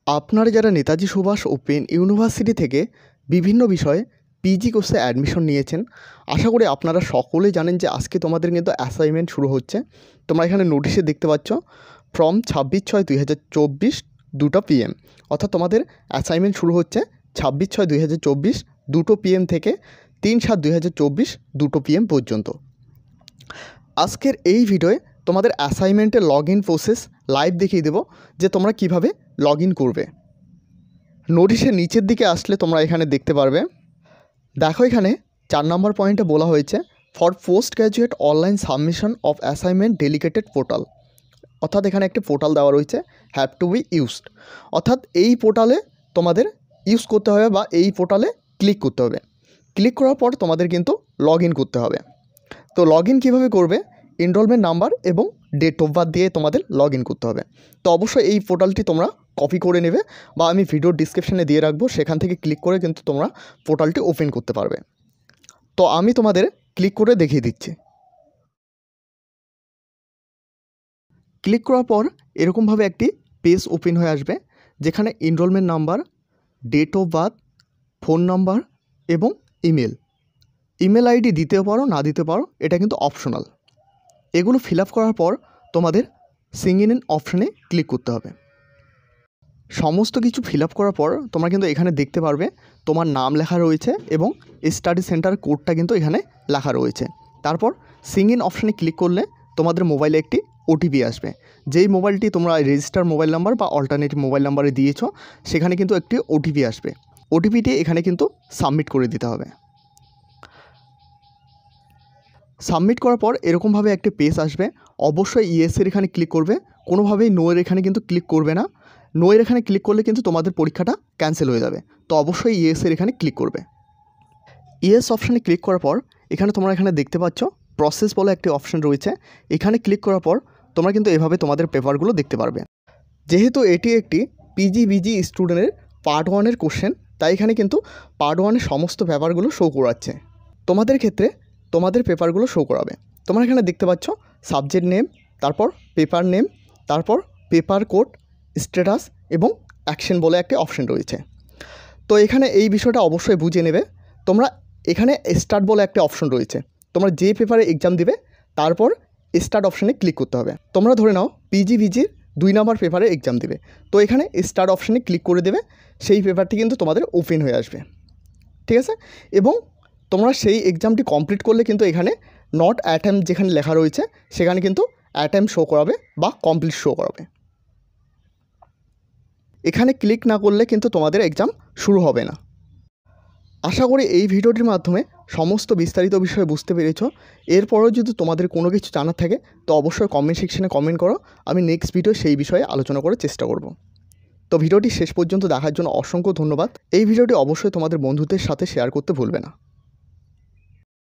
আপনারা যারা Netaji Subhash open university থেকে বিভিন্ন বিষয়ে পিজি কোর্সে অ্যাডমিশন নিয়েছেন, আশা করি আপনারা সকলে জানেন যে আজকে তোমাদের কিন্তু অ্যাসাইনমেন্ট শুরু হচ্ছে। তোমরা এখানে নোটিশে দেখতে পাচ্ছ ফ্রম 26/6/2024 2টা PM, অর্থাৎ তোমাদের অ্যাসাইনমেন্ট শুরু হচ্ছে 26/6/2024 2টো PM থেকে 3/7/2024 2টো PM পর্যন্ত। আজকের এই ভিডিওয়ে তোমাদের অ্যাসাইনমেন্টের লগ ইন প্রসেস লাইভ দেখিয়ে দেবো যে তোমরা কিভাবে লগ ইন করবে। নোটিশের নিচের দিকে আসলে তোমরা এখানে দেখতে পারবে, দেখো এখানে 4 নম্বর পয়েন্টে বলা হয়েছে for post graduate online submission of assignment dedicated portal, অর্থাৎ এখানে একটি পোর্টাল দেওয়া রয়েছে হ্যাভ টু বি ইউজড, অর্থাৎ এই পোর্টালে তোমাদের ইউজ করতে হবে বা এই পোর্টালে ক্লিক করতে হবে। ক্লিক করার পর তোমাদের কিন্তু লগ ইন করতে হবে। তো লগ ইন কীভাবে করবে, এনরোলমেন্ট নাম্বার এবং ডেট অফ বার্থ দিয়ে তোমাদের লগ ইন করতে হবে। তো অবশ্যই এই পোর্টালটি তোমরা কপি করে নেবে বা আমি ভিডিওর ডিসক্রিপশানে দিয়ে রাখবো, সেখান থেকে ক্লিক করে কিন্তু তোমরা পোর্টালটি ওপেন করতে পারবে। তো আমি তোমাদের ক্লিক করে দেখিয়ে দিচ্ছি। ক্লিক করার পর এরকমভাবে একটি পেজ ওপেন হয়ে আসবে, যেখানে enrolment number, date of birth, phone number এবং ইমেল আইডি দিতেও পারো, না দিতে পারো, এটা কিন্তু অপশনাল। এগুলো ফিল আপ করার পর তোমাদের সিঙ্গিং ইন অপশানে ক্লিক করতে হবে। সমস্ত কিছু ফিল আপ করার পর তোমরা কিন্তু এখানে দেখতে পারবে তোমার নাম লেখা রয়েছে এবং স্টাডি সেন্টার কোডটা কিন্তু এখানে লেখা রয়েছে। তারপর সিঙ্গিং ইন অপশানে ক্লিক করলে তোমাদের মোবাইলে একটি ওটিপি আসবে। যেই মোবাইলটি তোমরা রেজিস্টার মোবাইল নাম্বার বা অল্টারনেটিভ মোবাইল নাম্বারে দিয়েছো, সেখানে কিন্তু একটি ওটিপি আসবে। ওটিপিটি এখানে কিন্তু সাবমিট করে দিতে হবে। সাবমিট করার পর এরকমভাবে একটি পেজ আসবে, অবশ্যই ইয়েসের এখানে ক্লিক করবে, কোনোভাবেই নোয়ের এখানে কিন্তু ক্লিক করবে না। নোয়ের এখানে ক্লিক করলে কিন্তু তোমাদের পরীক্ষাটা ক্যান্সেল হয়ে যাবে। তো অবশ্যই ইয়েসের এখানে ক্লিক করবে। ইয়েস অপশানে ক্লিক করার পর এখানে তোমরা এখানে দেখতে পাচ্ছ প্রসেস বলে একটি অপশান রয়েছে, এখানে ক্লিক করার পর তোমরা কিন্তু এভাবে তোমাদের পেপারগুলো দেখতে পারবে। যেহেতু এটি একটি পিজিবিজি স্টুডেন্টের পার্ট 1-এর কোশ্চেন, তাই এখানে কিন্তু পার্ট 1-এর সমস্ত পেপারগুলো শো করাচ্ছে। তোমাদের ক্ষেত্রে তোমাদের পেপারগুলো শো করাবে। তোমরা এখানে দেখতে পাচ্ছ সাবজেক্ট নেম, তারপর পেপার নেম, তারপর পেপার কোড, স্ট্যাটাস এবং অ্যাকশন বলে একটি অপশন রয়েছে। তো এখানে এই বিষয়টা অবশ্যই বুঝে নেবে। তোমরা এখানে স্টার্ট বলে একটা অপশন রয়েছে, তোমরা যে পেপারে এক্সাম দিবে তারপর স্টার্ট অপশানে ক্লিক করতে হবে। তোমরা ধরে নাও পিজিবিজির 2 নম্বর পেপারে এক্সাম দেবে, তো এখানে স্টার্ট অপশানে ক্লিক করে দেবে, সেই পেপারটি কিন্তু তোমাদের ওপেন হয়ে আসবে, ঠিক আছে। এবং তোমরা সেই এক্সামটি কমপ্লিট করলে কিন্তু এখানে নট অ্যাটেম্প যেখানে লেখা রয়েছে সেখানে কিন্তু অ্যাটেম্প শো করাবে বা কমপ্লিট শো করাবে। এখানে ক্লিক না করলে কিন্তু তোমাদের এক্সাম শুরু হবে না। আশা করি এই ভিডিওটির মাধ্যমে সমস্ত বিস্তারিত বিষয়ে বুঝতে পেরেছো। এরপরও যদি তোমাদের কোনো কিছু জানার থাকে তো অবশ্যই কমেন্ট সেকশনে কমেন্ট করো, আমি নেক্সট ভিডিও সেই বিষয়ে আলোচনা করার চেষ্টা করব। তো ভিডিওটি শেষ পর্যন্ত দেখার জন্য অসংখ্য ধন্যবাদ। এই ভিডিওটি অবশ্যই তোমাদের বন্ধুদের সাথে শেয়ার করতে ভুলবে না।